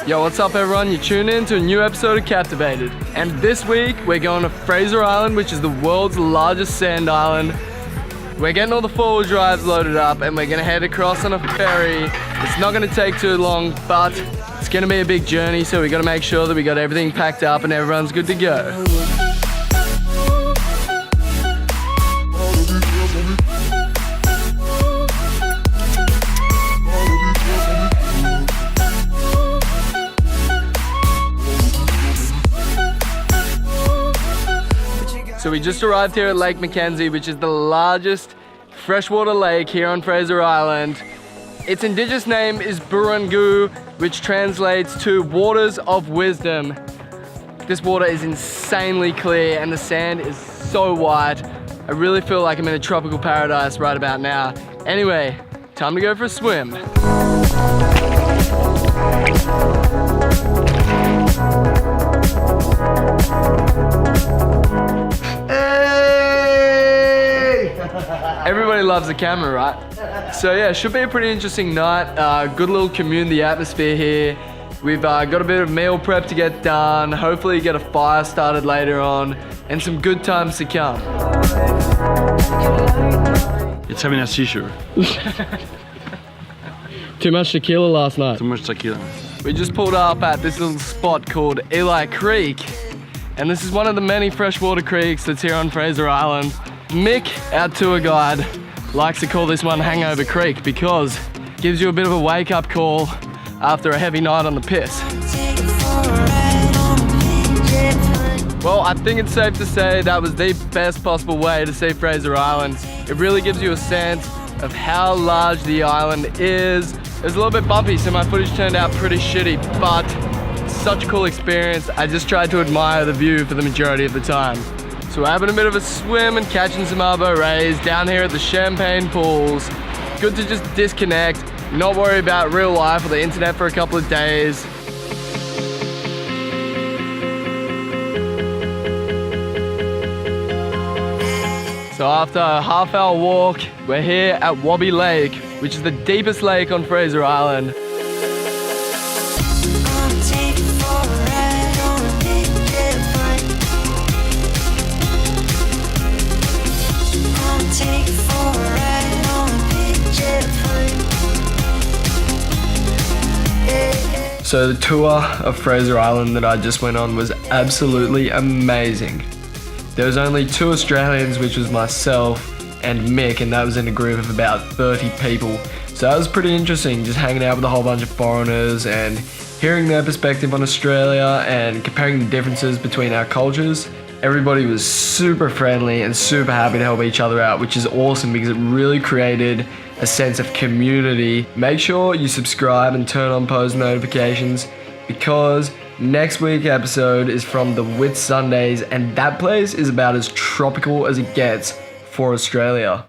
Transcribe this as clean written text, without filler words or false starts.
Yo, what's up everyone? You tune in to a new episode of Captivated. And this week, we're going to Fraser Island, which is the world's largest sand island. We're getting all the four-wheel drives loaded up and we're gonna head across on a ferry. It's not gonna take too long, but it's gonna be a big journey, so we gotta make sure that we got everything packed up and everyone's good to go. So we just arrived here at Lake Mackenzie, which is the largest freshwater lake here on Fraser Island. Its indigenous name is Brun, which translates to waters of wisdom. This water is insanely clear and the sand is so white. I really feel like I'm in a tropical paradise right about now. Anyway, time to go for a swim. Everybody loves the camera, right? So yeah, should be a pretty interesting night. Good little community atmosphere here. We've got a bit of meal prep to get done. Hopefully get a fire started later on and some good times to come. It's having a seizure. Too much tequila last night. Too much tequila. We just pulled up at this little spot called Eli Creek. And this is one of the many freshwater creeks that's here on Fraser Island. Mick, our tour guide, likes to call this one Hangover Creek because it gives you a bit of a wake-up call after a heavy night on the piss. Well, I think it's safe to say that was the best possible way to see Fraser Island. It really gives you a sense of how large the island is. It was a little bit bumpy, so my footage turned out pretty shitty, but such a cool experience. I just tried to admire the view for the majority of the time. So we're having a bit of a swim and catching some arbo rays down here at the Champagne pools. Good to just disconnect, not worry about real life or the internet for a couple of days. So after a half-hour walk, we're here at Wabi Lake, which is the deepest lake on Fraser Island. So the tour of Fraser Island that I just went on was absolutely amazing. There was only 2 Australians, which was myself and Mick, and that was in a group of about 30 people. So that was pretty interesting, just hanging out with a whole bunch of foreigners and hearing their perspective on Australia and comparing the differences between our cultures. Everybody was super friendly and super happy to help each other out, which is awesome because it really created a sense of community. Make sure you subscribe and turn on post notifications because next week's episode is from the Whitsundays and that place is about as tropical as it gets for Australia.